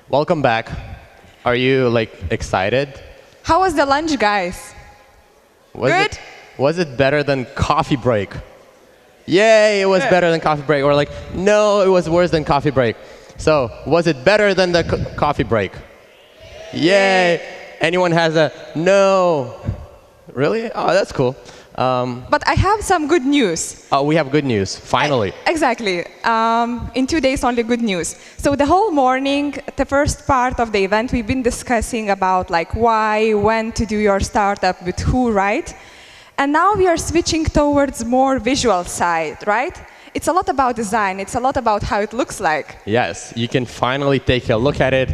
Welcome back. Are you excited? How was the lunch, guys? Good? Was it better than coffee break? Yay, it was better than coffee break. Or no, it was worse than coffee break. So, was it better than the coffee break? Yay. Anyone has a no? Really? Oh, that's cool. But I have some good news. Oh, we have good news, finally. Exactly. In 2 days, only good news. So the whole morning, the first part of the event, we've been discussing about why, when to do your startup, with who, right? And now we are switching towards more visual side, right? It's a lot about design. It's a lot about how it looks like. Yes, you can finally take a look at it.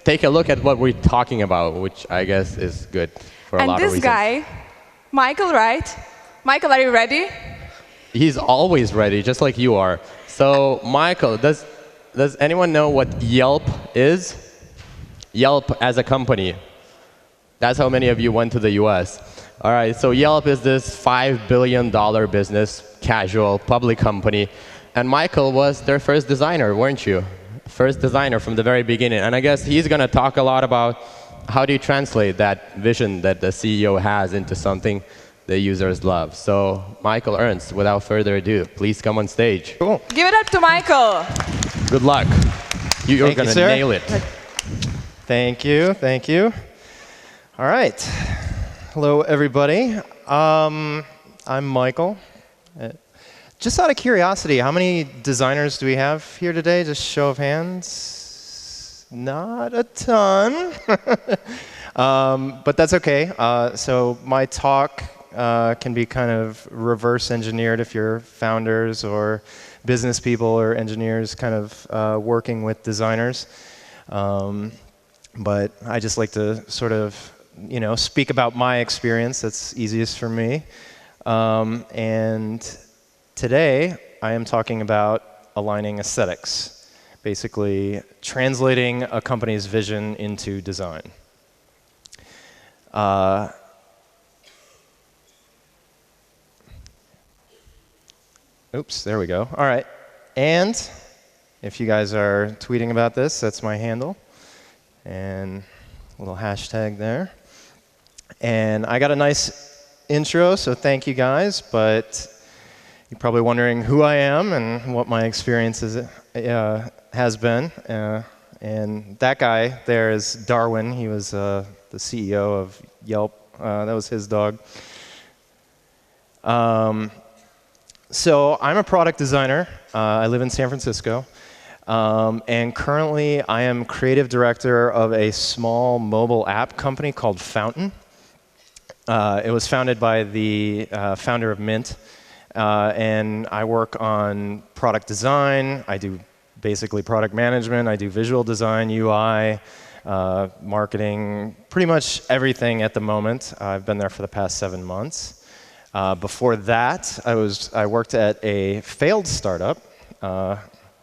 Take a look at what we're talking about, which I guess is good for a lot of reasons. And this guy, Michael, right? Michael, are you ready? He's always ready, just like you are. So, Michael, does anyone know what Yelp is? Yelp as a company. That's how many of you went to the US. All right, so Yelp is this $5 billion business, casual, public company. And Michael was their first designer, weren't you? First designer from the very beginning. And I guess he's going to talk a lot about how do you translate that vision that the CEO has into something the users love. So, Michael Ernst, without further ado, please come on stage. Cool. Give it up to Michael. Good luck. You're going to nail it. Thank you. Thank you. All right. Hello, everybody. I'm Michael. Just out of curiosity, how many designers do we have here today? Just show of hands. Not a ton. But that's OK. So my talk can be kind of reverse engineered if you're founders or business people or engineers kind of working with designers. But I just like to sort of speak about my experience. That's easiest for me. And today, I am talking about aligning aesthetics, basically translating a company's vision into design. Oops, there we go. All right. And if you guys are tweeting about this, that's my handle. And a little hashtag there. And I got a nice intro, so thank you guys. But you're probably wondering who I am and what my experience has been. And that guy there is Darwin. He was the CEO of Yelp. That was his dog. So I'm a product designer. I live in San Francisco. And currently, I am creative director of a small mobile app company called Fountain. It was founded by the founder of Mint. And I work on product design. I do basically product management. I do visual design, UI, marketing, pretty much everything at the moment. I've been there for the past 7 months. Before that, I worked at a failed startup.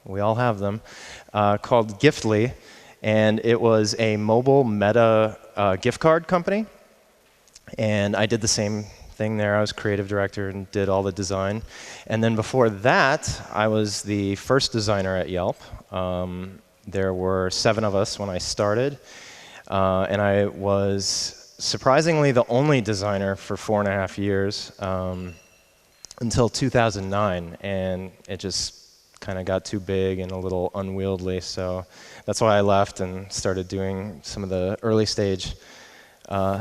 We all have them, called Giftly. And it was a mobile meta gift card company. And I did the same thing there. I was creative director and did all the design. And then before that, I was the first designer at Yelp. There were 7 of us when I started. And I was surprisingly the only designer for 4.5 years until 2009. And it just kind of got too big and a little unwieldy. So that's why I left and started doing some of the early stage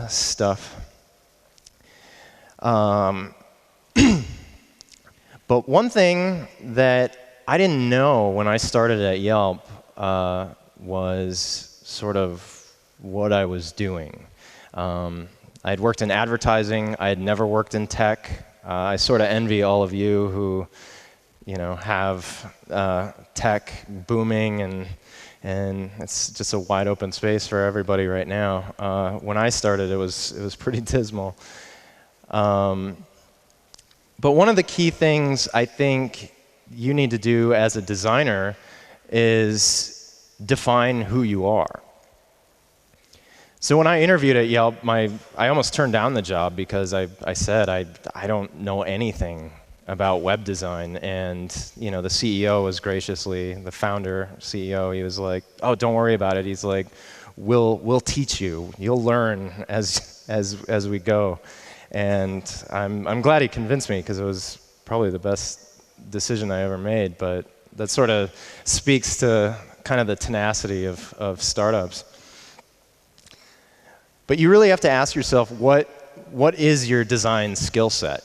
stuff. But one thing that I didn't know when I started at Yelp was sort of what I was doing. I had worked in advertising. I had never worked in tech. I sort of envy all of you who, have tech booming and it's just a wide open space for everybody right now. When I started, it was pretty dismal. But one of the key things I think you need to do as a designer is define who you are. So when I interviewed at Yelp, I almost turned down the job because I said I don't know anything about web design, and the CEO was graciously, the founder CEO, he was like, "Oh, don't worry about it." He's like, "We'll teach you. You'll learn as we go." And I'm glad he convinced me, because it was probably the best decision I ever made. But that sort of speaks to kind of the tenacity of startups. But you really have to ask yourself, what is your design skill set?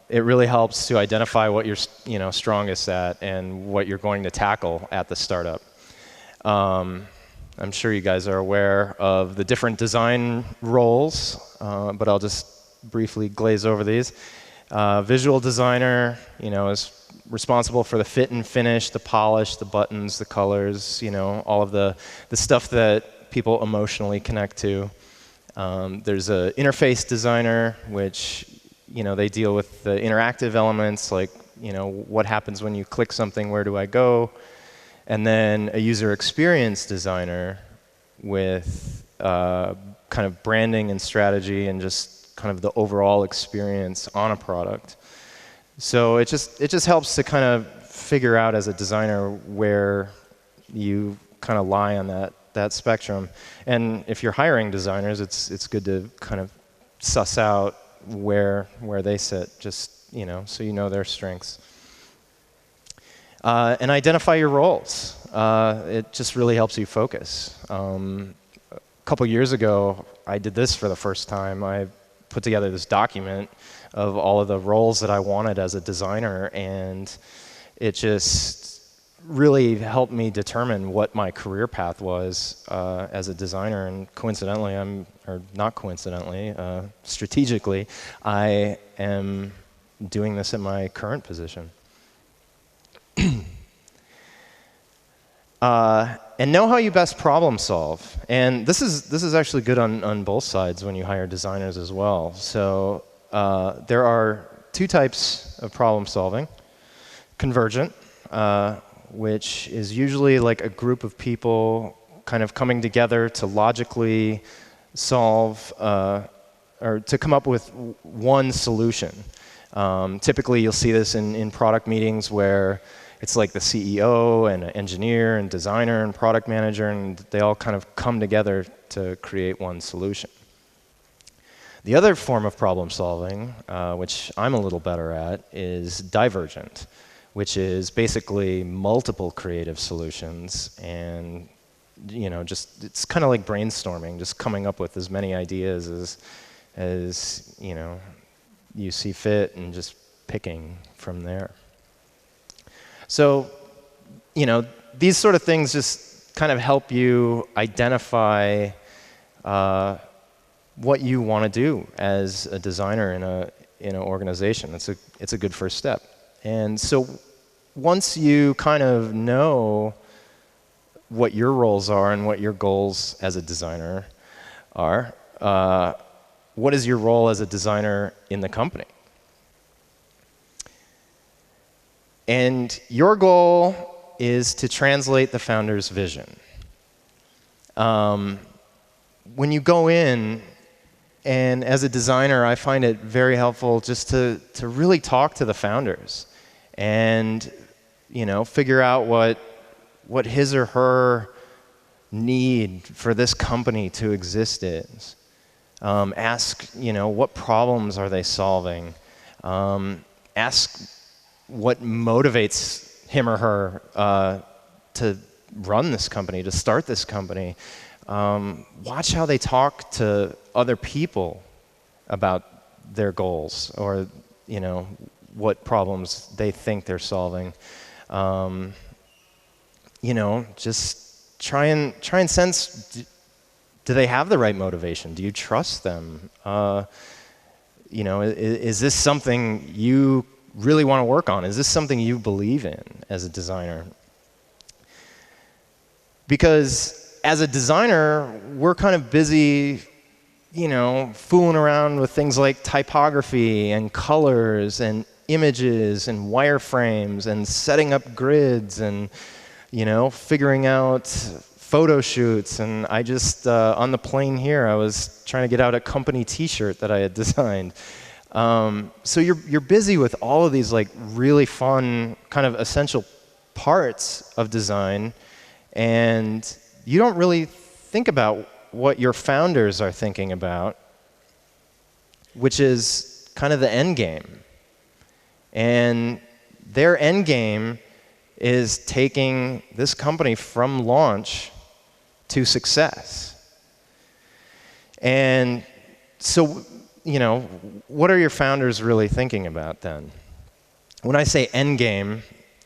It really helps to identify what you're strongest at and what you're going to tackle at the startup. I'm sure you guys are aware of the different design roles, but I'll just briefly glaze over these. Visual designer, is responsible for the fit and finish, the polish, the buttons, the colors, all of the stuff that people emotionally connect to. There's an interface designer, which they deal with the interactive elements, like what happens when you click something, where do I go? And then a user experience designer with kind of branding and strategy and just kind of the overall experience on a product. So it just helps to kind of figure out as a designer where you kind of lie on that spectrum. And if you're hiring designers, it's good to kind of suss out where they sit, just so you know their strengths. And identify your roles. It just really helps you focus. A couple years ago, I did this for the first time. I put together this document of all of the roles that I wanted as a designer, and it just really helped me determine what my career path was as a designer. And coincidentally, or not coincidentally, strategically, I am doing this in my current position. And know how you best problem solve. And this is actually good on both sides when you hire designers as well. So there are two types of problem solving. Convergent, which is usually like a group of people kind of coming together to logically solve or to come up with one solution. Typically, you'll see this in product meetings where it's like the CEO and an engineer and designer and product manager, and they all kind of come together to create one solution. The other form of problem solving, which I'm a little better at, is divergent, which is basically multiple creative solutions, and just it's kind of like brainstorming, just coming up with as many ideas as you see fit, and just picking from there. So, these sort of things just kind of help you identify what you want to do as a designer in an organization. It's a good first step. And so, once you kind of know what your roles are and what your goals as a designer are, what is your role as a designer in the company? And your goal is to translate the founder's vision. When you go in, and as a designer, I find it very helpful just to really talk to the founders and figure out what his or her need for this company to exist is. Ask what problems are they solving. Ask what motivates him or her to run this company, to start this company. Watch how they talk to other people about their goals, or what problems they think they're solving. Just try and sense, do they have the right motivation? Do you trust them? Is this something you really want to work on? Is this something you believe in as a designer? Because as a designer, we're kind of busy, fooling around with things like typography and colors and images and wireframes and setting up grids and, figuring out photo shoots. And I just, on the plane here, I was trying to get out a company t-shirt that I had designed. So you're busy with all of these like really fun kind of essential parts of design, and you don't really think about what your founders are thinking about, which is kind of the end game. And their end game is taking this company from launch to success. And so, you know, what are your founders really thinking about then? When I say end game,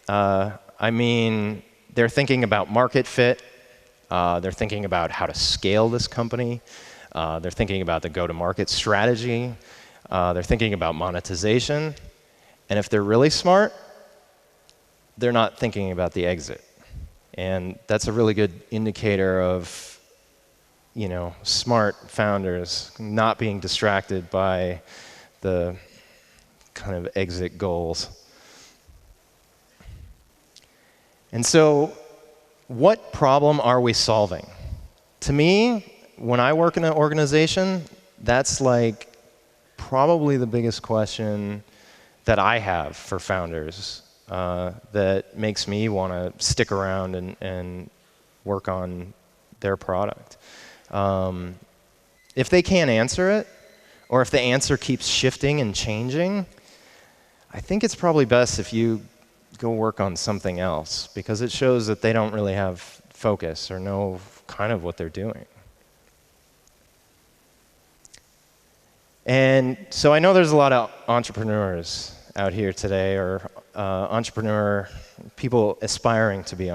I mean they're thinking about market fit. They're thinking about how to scale this company. They're thinking about the go-to-market strategy. They're thinking about monetization. And if they're really smart, they're not thinking about the exit. And that's a really good indicator of, you know, smart founders not being distracted by the kind of exit goals. And so, what problem are we solving? To me, when I work in an organization, that's like probably the biggest question that I have for founders that makes me want to stick around and work on their product. If they can't answer it, or if the answer keeps shifting and changing, I think it's probably best if you go work on something else, because it shows that they don't really have focus or know kind of what they're doing. And so I know there's a lot of entrepreneurs out here today, or people aspiring to be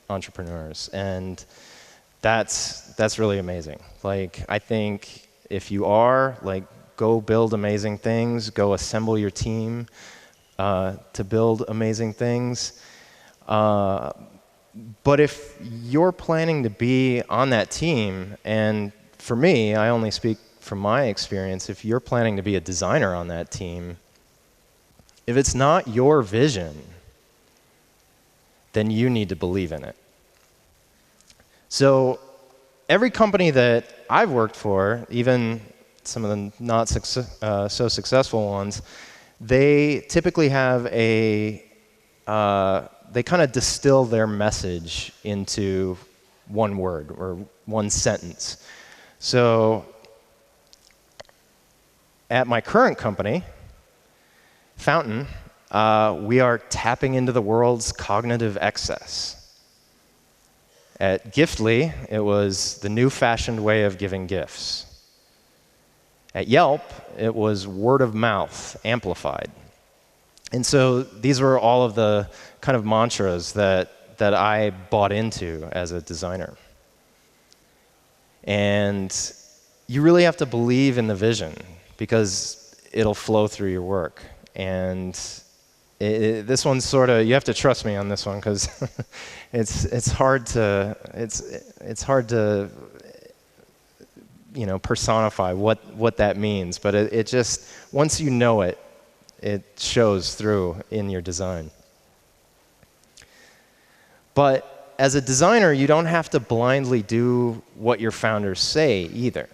entrepreneurs, and that's really amazing. Like, I think if you are, like, go build amazing things, go assemble your team to build amazing things. But if you're planning to be on that team, and for me, I only speak from my experience, if you're planning to be a designer on that team, if it's not your vision, then you need to believe in it. So every company that I've worked for, even some of the not so successful ones, they typically have they kind of distill their message into one word or one sentence. So at my current company, Fountain, we are tapping into the world's cognitive excess. At Giftly, it was the new fashioned way of giving gifts. At Yelp, it was word of mouth amplified. And so these were all of the kind of mantras that I bought into as a designer. And you really have to believe in the vision, because it'll flow through your work. And this one's sort of, you have to trust me on this one, because it's hard to you know, personify what that means. But it just, once you know it, it shows through in your design. But as a designer, you don't have to blindly do what your founders say either.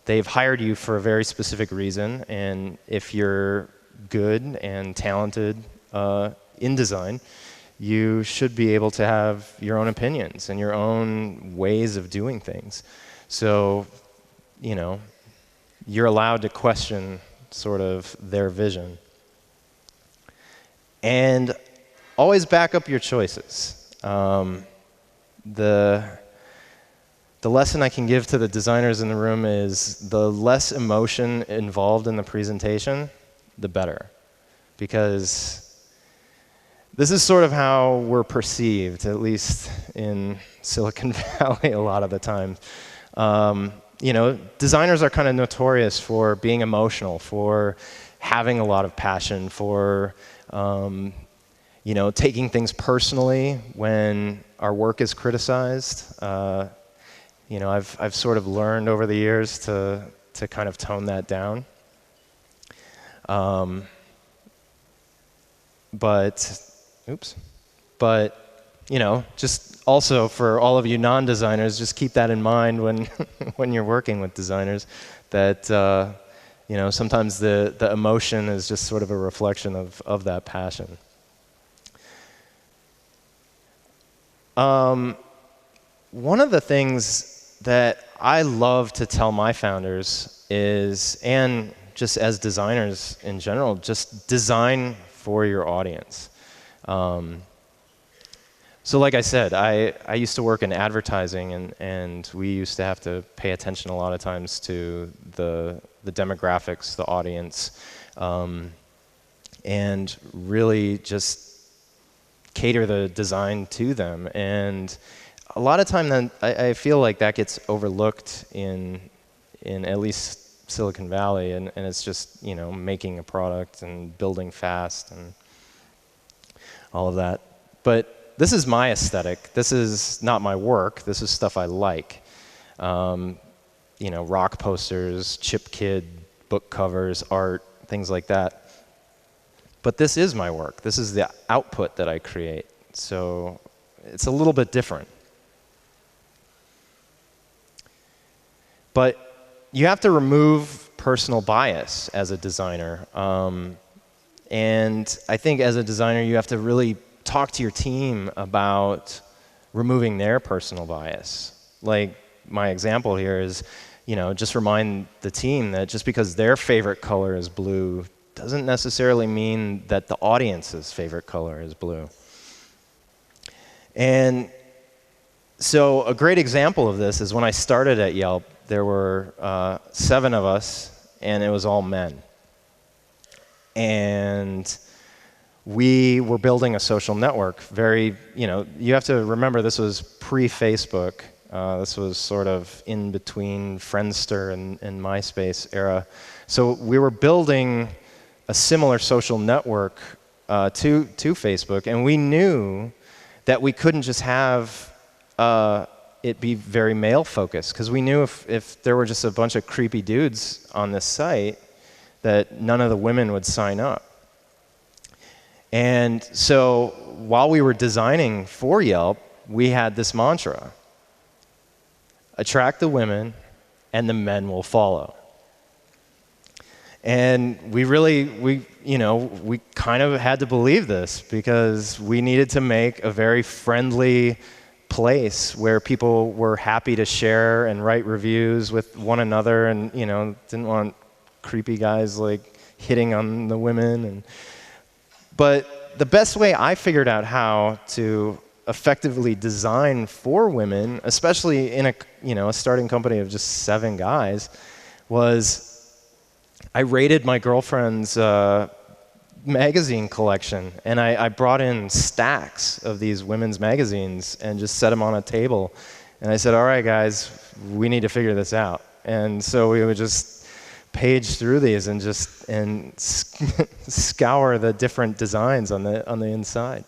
They've hired you for a very specific reason, and if you're good and talented in design, you should be able to have your own opinions and your own ways of doing things. So, you know, you're allowed to question sort of their vision. And always back up your choices. The lesson I can give to the designers in the room is the less emotion involved in the presentation, the better. Because this is sort of how we're perceived, at least in Silicon Valley a lot of the time. You know, designers are kind of notorious for being emotional, for having a lot of passion, for you know, taking things personally when our work is criticized. You know, I've sort of learned over the years to kind of tone that down. But you know, just also for all of you non-designers, just keep that in mind when when you're working with designers, that sometimes the emotion is just sort of a reflection of that passion. One of the things that I love to tell my founders is, and just as designers in general, just design for your audience. So like I said, I used to work in advertising, and we used to have to pay attention a lot of times to the demographics, the audience, and really just cater the design to them. And a lot of time then I feel like that gets overlooked in at least Silicon Valley, and it's just making a product and building fast and all of that. But this is my aesthetic. This is not my work. This is stuff I like. Rock posters, Chip Kid, book covers, art, things like that. But this is my work. This is the output that I create. So it's a little bit different. But you have to remove personal bias as a designer. And I think as a designer, you have to really talk to your team about removing their personal bias. Like my example here is, just remind the team that just because their favorite color is blue doesn't necessarily mean that the audience's favorite color is blue. And so a great example of this is when I started at Yelp, there were 7 of us, and it was all men. And we were building a social network. You have to remember this was pre-Facebook. This was sort of in between Friendster and MySpace era. So we were building a similar social network to Facebook, and we knew that we couldn't just have it be very male-focused, because we knew if there were just a bunch of creepy dudes on this site, that none of the women would sign up. And so while we were designing for Yelp, we had this mantra: attract the women, and the men will follow. And we kind of had to believe this, because we needed to make a very friendly place where people were happy to share and write reviews with one another, and didn't want creepy guys like hitting on the women. But the best way I figured out how to effectively design for women, especially in a starting company of just 7 guys, was I raided my girlfriend's magazine collection, and I brought in stacks of these women's magazines and just set them on a table. And I said, all right, guys, we need to figure this out. And so we would just page through these and scour the different designs on the inside.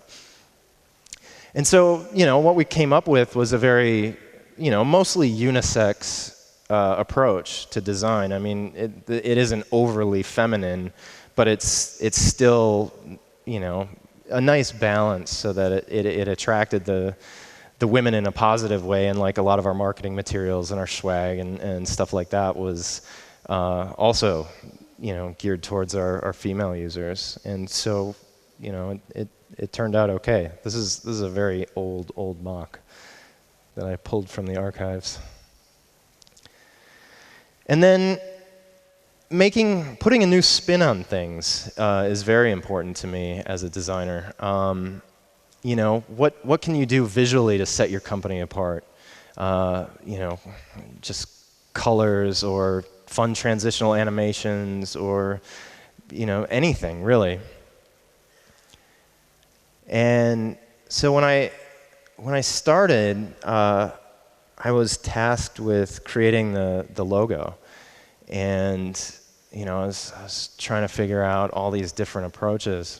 And so, what we came up with was a very, mostly unisex approach to design. I mean, it isn't overly feminine, but it's still, a nice balance so that it attracted the women in a positive way. And like a lot of our marketing materials and our swag and stuff like that was also, geared towards our female users. And so, it turned out okay. This is a very old mock that I pulled from the archives. And then putting a new spin on things is very important to me as a designer. What can you do visually to set your company apart? Just colors or fun transitional animations, or anything really. And so when I started, I was tasked with creating the logo, and I was trying to figure out all these different approaches.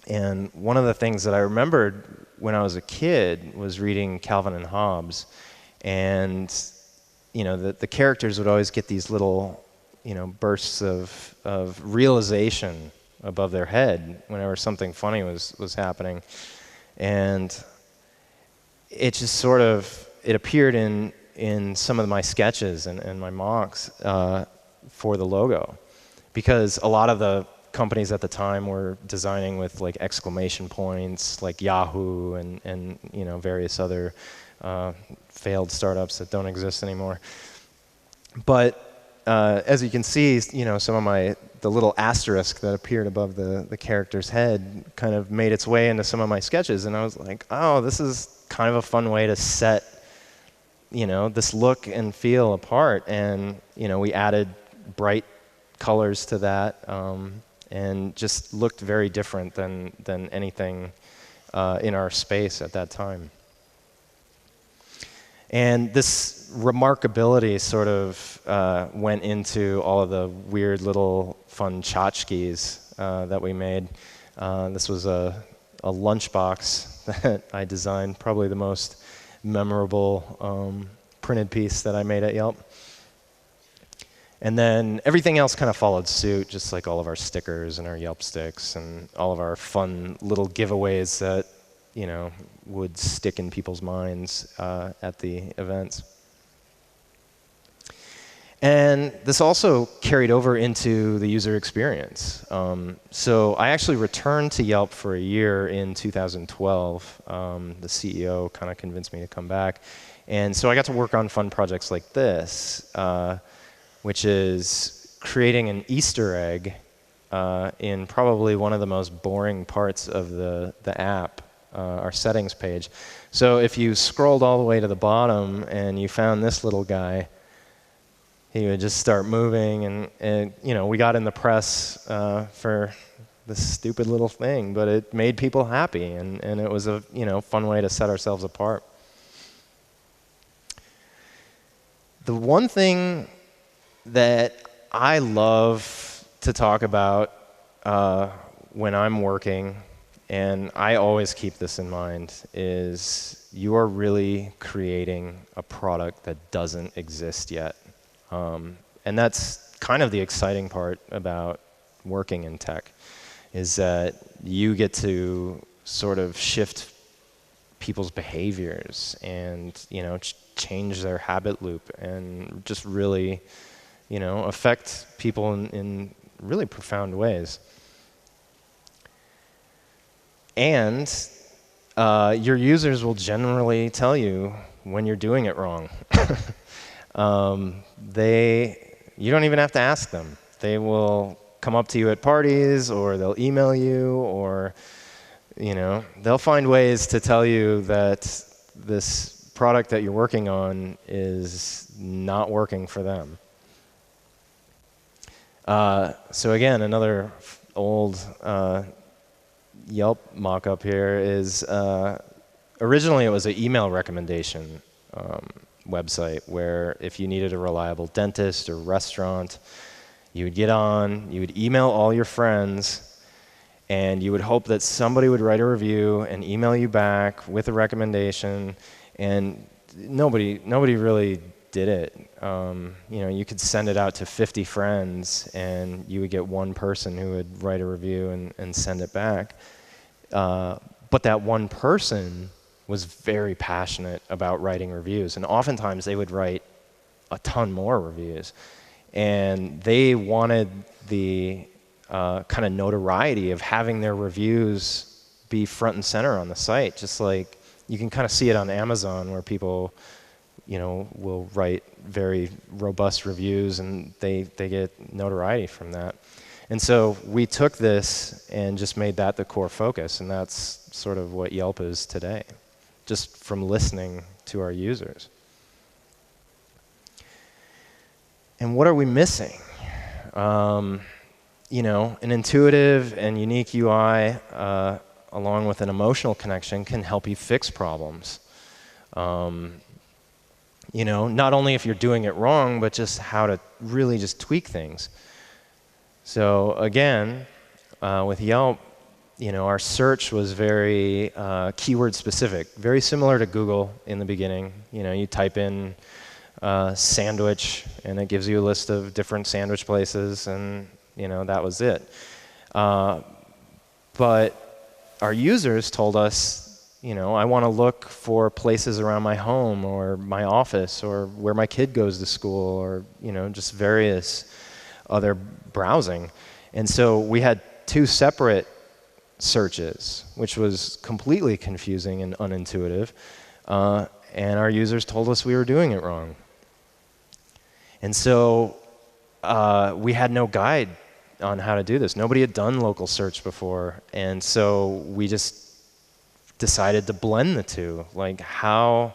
And one of the things that I remembered when I was a kid was reading Calvin and Hobbes, and the characters would always get these little bursts of realization above their head whenever something funny was happening. And it just sort of, it appeared in some of my sketches and my mocks. for the logo, because a lot of the companies at the time were designing with like exclamation points, like Yahoo and you know, various other failed startups that don't exist anymore. But as you can see, you know, some of the little asterisk that appeared above the character's head kind of made its way into some of my sketches, and I was like, oh, this is kind of a fun way to set, you know, this look and feel apart. And you know, we added bright colors to that, and just looked very different than anything in our space at that time. And this remarkability sort of went into all of the weird little fun tchotchkes that we made. This was a lunchbox that I designed, probably the most memorable printed piece that I made at Yelp. And then everything else kind of followed suit, just like all of our stickers and our Yelp sticks and all of our fun little giveaways that, you know, would stick in people's minds at the events. And this also carried over into the user experience. So I actually returned to Yelp for a year in 2012. The CEO kind of convinced me to come back. And so I got to work on fun projects like this, which is creating an Easter egg in probably one of the most boring parts of the app, our settings page. So if you scrolled all the way to the bottom and you found this little guy, he would just start moving, and you know, we got in the press for this stupid little thing, but it made people happy, and it was a, you know, fun way to set ourselves apart. The one thing that I love to talk about when I'm working, and I always keep this in mind, is you are really creating a product that doesn't exist yet. And that's kind of the exciting part about working in tech, is that you get to sort of shift people's behaviors and, you know, change their habit loop and just really, you know, affect people in really profound ways. And your users will generally tell you when you're doing it wrong. You don't even have to ask them. They will come up to you at parties, or they'll email you, or, you know, they'll find ways to tell you that this product that you're working on is not working for them. So again, another old Yelp mock-up here is, originally it was an email recommendation website where if you needed a reliable dentist or restaurant, you would get on, you would email all your friends, and you would hope that somebody would write a review and email you back with a recommendation, and nobody really did it. You know, you could send it out to 50 friends, and you would get one person who would write a review and send it back. But that one person was very passionate about writing reviews, and oftentimes they would write a ton more reviews, and they wanted the kind of notoriety of having their reviews be front and center on the site, just like you can kind of see it on Amazon, where people, you know, will write very robust reviews and they get notoriety from that. And so we took this and just made that the core focus, and that's sort of what Yelp is today, just from listening to our users. And what are we missing? You know, an intuitive and unique UI along with an emotional connection can help you fix problems. You know, not only if you're doing it wrong, but just how to really just tweak things. So again, with Yelp, you know, our search was very keyword specific, very similar to Google in the beginning. You know, you type in sandwich, and it gives you a list of different sandwich places, and you know, that was it. But our users told us, you know, I want to look for places around my home or my office or where my kid goes to school, or, you know, just various other browsing. And so we had 2 separate searches, which was completely confusing and unintuitive. And our users told us we were doing it wrong. And so we had no guide on how to do this. Nobody had done local search before. And so we just decided to blend the two. Like, how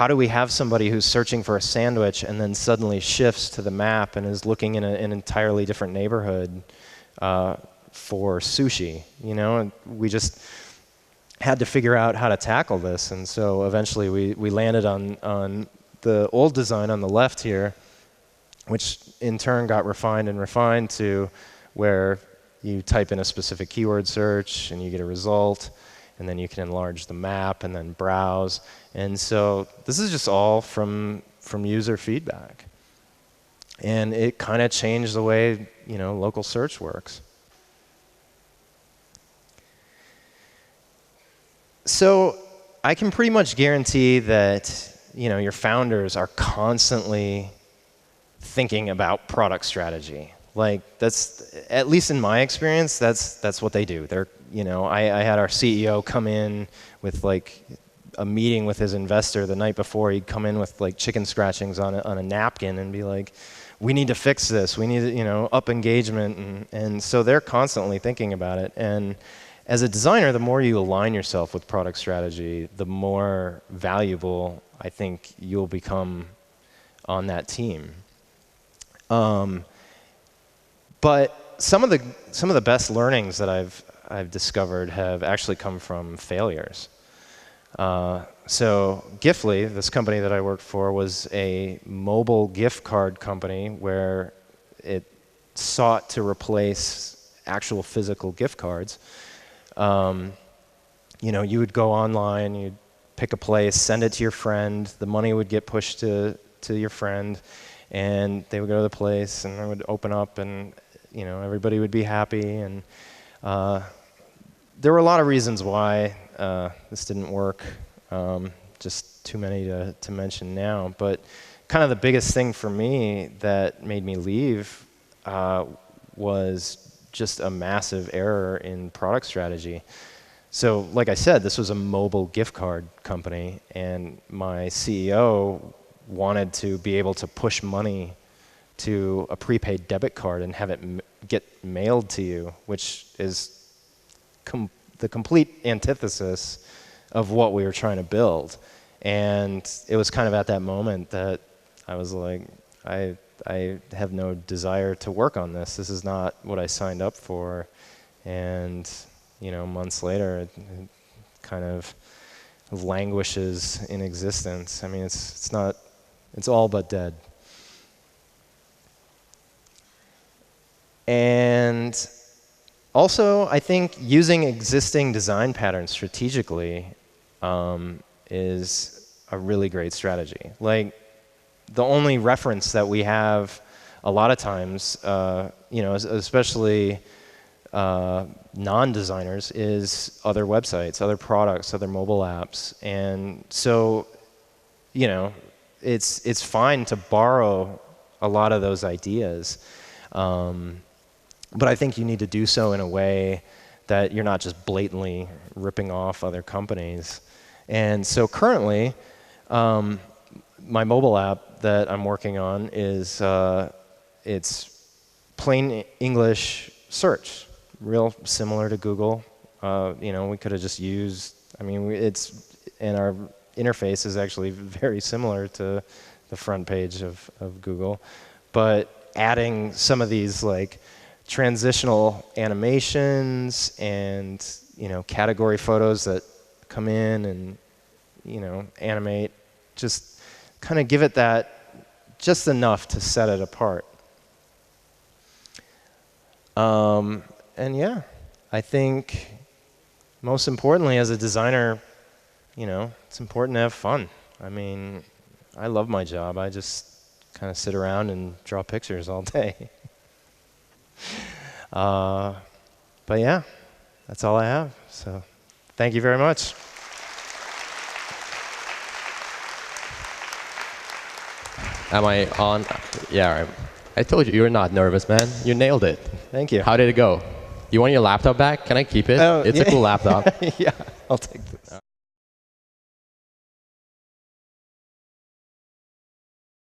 do we have somebody who's searching for a sandwich and then suddenly shifts to the map and is looking in an entirely different neighborhood for sushi? You know, and we just had to figure out how to tackle this. And so eventually we landed on the old design on the left here, which in turn got refined and refined to where you type in a specific keyword search and you get a result, and then you can enlarge the map and then browse. And so this is just all from user feedback. And it kind of changed the way, you know, local search works. So I can pretty much guarantee that, you know, your founders are constantly thinking about product strategy. Like, that's, at least in my experience, that's what they do. They're, you know, I had our CEO come in with like a meeting with his investor the night before. He'd come in with like chicken scratchings on a napkin and be like, we need to fix this. We need to, you know, up engagement. And so they're constantly thinking about it. And as a designer, the more you align yourself with product strategy, the more valuable I think you'll become on that team. But some of the best learnings that I've discovered have actually come from failures. So Giftly, this company that I worked for, was a mobile gift card company where it sought to replace actual physical gift cards. You know, you would go online, you'd pick a place, send it to your friend, the money would get pushed to your friend, and they would go to the place and it would open up, and you know, everybody would be happy. And there were a lot of reasons why this didn't work, just too many to mention now. But kind of the biggest thing for me that made me leave was just a massive error in product strategy. So like I said, this was a mobile gift card company, and my CEO wanted to be able to push money to a prepaid debit card and have it get mailed to you, which is the complete antithesis of what we were trying to build. And it was kind of at that moment that I was like, I have no desire to work on this. This is not what I signed up for. And you know, months later, it kind of languishes in existence. I mean, it's all but dead. And also, I think using existing design patterns strategically is a really great strategy. Like, the only reference that we have a lot of times, you know, especially non-designers, is other websites, other products, other mobile apps. And so, you know, it's fine to borrow a lot of those ideas. But I think you need to do so in a way that you're not just blatantly ripping off other companies. And so currently, my mobile app that I'm working on is it's plain English search, real similar to Google. You know, we could have just used, I mean, and our interface is actually very similar to the front page of Google. But adding some of these like transitional animations and, you know, category photos that come in and, you know, animate, just kind of give it that just enough to set it apart. And yeah, I think most importantly as a designer, you know, it's important to have fun. I mean, I love my job. I just kind of sit around and draw pictures all day. But yeah, that's all I have. So thank you very much. Am I on? Yeah, I told you, you're not nervous, man. You nailed it. Thank you. How did it go? You want your laptop back? Can I keep it? Oh, It's yeah. a cool laptop. Yeah, I'll take this.